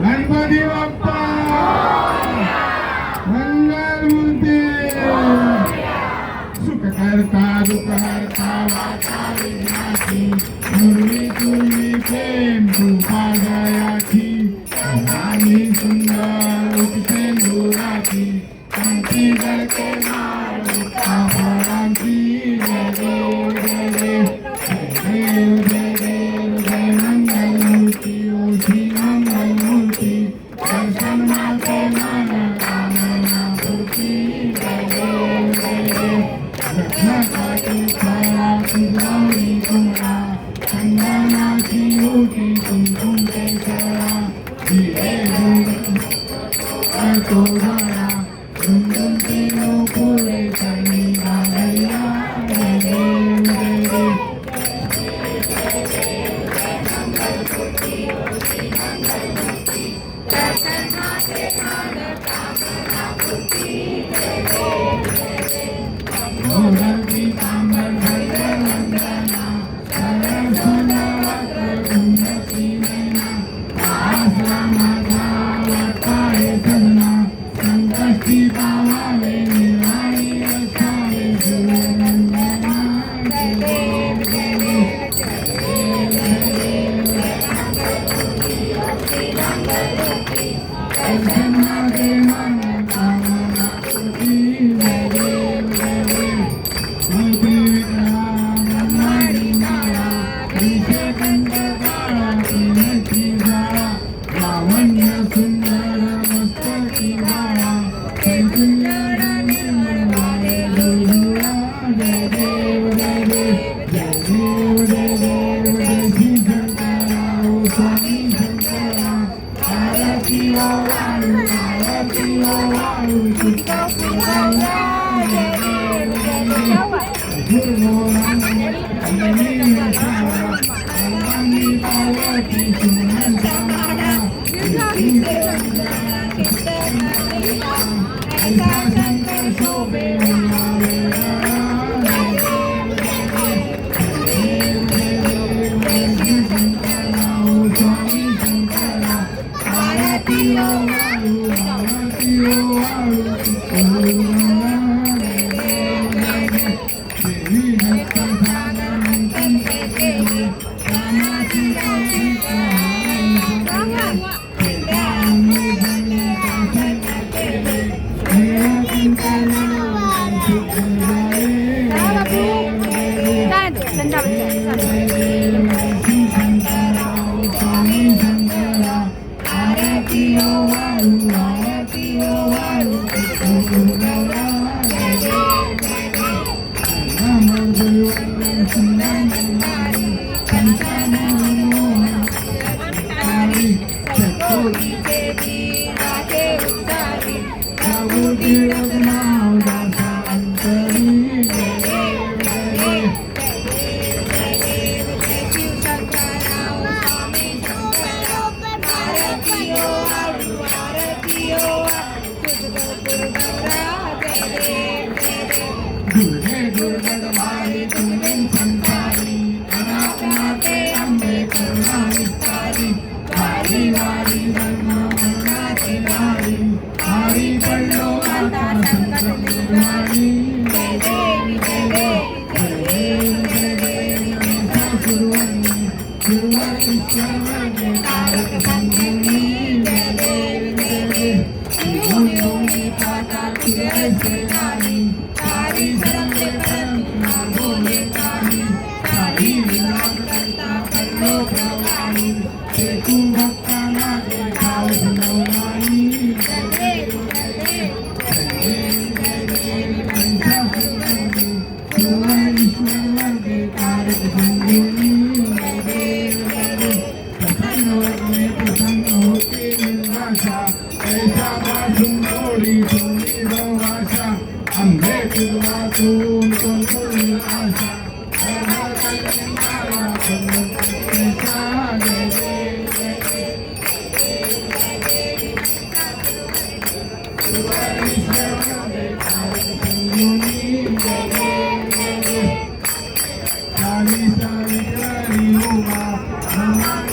गणपती बाप्पा मंगलमूर्ती सुख करता दुःख हरता वाचा विघ्नाची पूर्वी तुझी प्रेम कृपा दयाची आणि सुंदर उठते दुराची शांती करते मारुता फळांची जय देव जय देव जय देव जय देव जय मंगलमूर्ती ओठी मंगलमूर्ती दर्शन माते मन कामना पूर्ती जय देव जय देव रत्नाकाठी फळाची गौरी तुमरा चंदनाची ओठी कुंकुम केसरा हिरे तो धारा झुंझुन तीनो पुरे चरणी गालैया जय देव जय देव मोदकी तांबर भैरव वंदना सरळ सोनावत कुंभची नैना आसरा माझा वाटाळे सजना संकष्टी पावावे निर्वाणी रसावे सूर्यवंदना जय देव जय देव दर्शन मागे मन कामना पूर्ती जय देव जय देव मोती विग्रहा ब्रह्मांडी माळा दिशे कंठ काळा तीनची झाळा लावण्य सुंदर मस्तकी बाळा चैतन्य निर्मळ वारे दुर्धुळा जय देव जय देव जय देव जय देव जय श्री शंकरा ओ स्वामी शंकरा आरती ओ वाळू चित्ता पुरवला जय देव जय देव गुरुगोरांनी अंजनी नसावा सर्वांनी पावती सुमन सामारा ऐसा शंकर शोभे स्वामी शंकरा आरती ओ वाळू देवी भक्त सागर मंथन करते रामाची काठी Hare Hare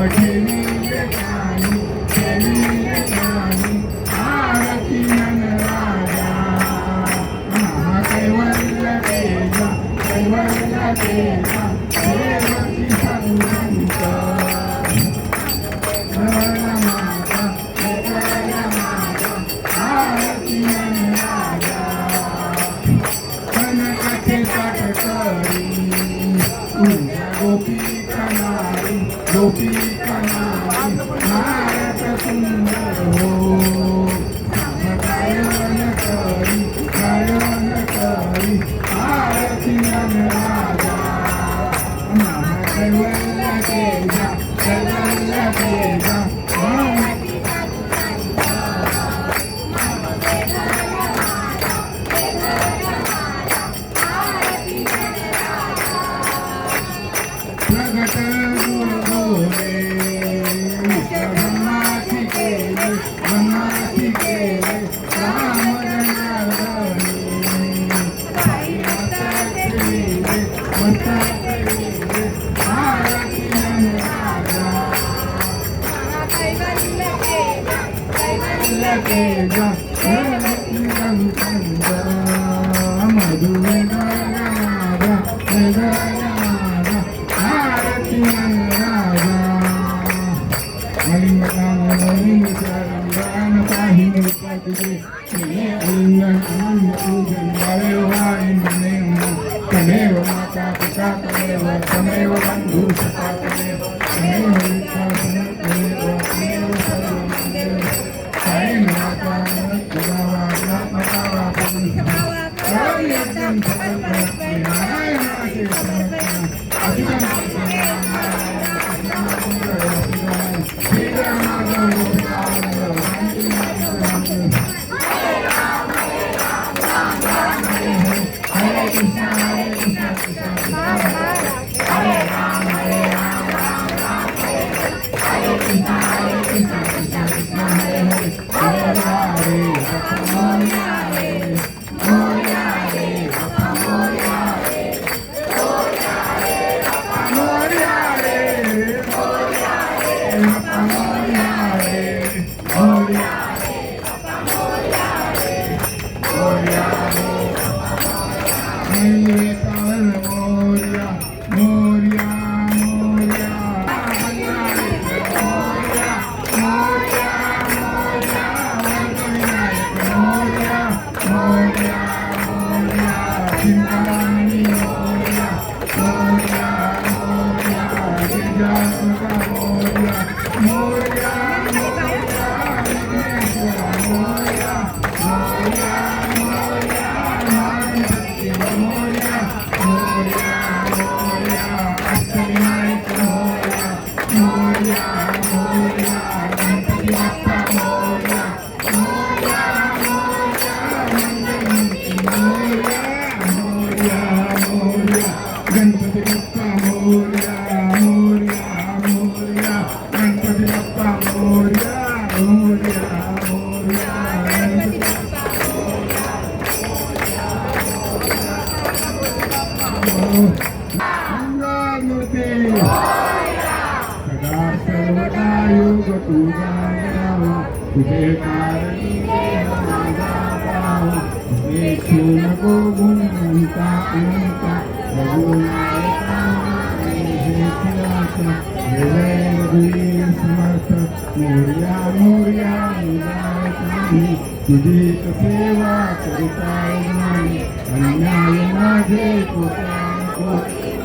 आरती नंदराजा कैवल्य तेजा कैवल्य तेजा देवकी संगंत आरती नंदराजा कनकचे तटकरी गोपी कनारी गोपी कनारी भारत सुंदर हो गायन करी आरती नंदराजा कैवल्य तेजा कैवल्य तेजा प्रगट गुरुगोरे ब्रह्माची केले राम आरती नंदराजा कैवल्य तेजा मधुवेदनादा आरती नंदराजा मलिंगन काही पाहिजे अलिंगन अनन्य पूजन तमेव माता पिता तमेव बंधु सखा तमेव तमेव सर्वं साई माता गणपती बाप्पा मोरया मोरया मोरया गणपती बाप्पा मोरया मोरया मोरया गणपती मूर्ती सदा सर्वदा योग तुझा गावा तुझे कारणी देखू नको गुणवंता अनंता समर्थ मोर्या मोर्या तुझी सेवा करिता अन्याय माझे कोटी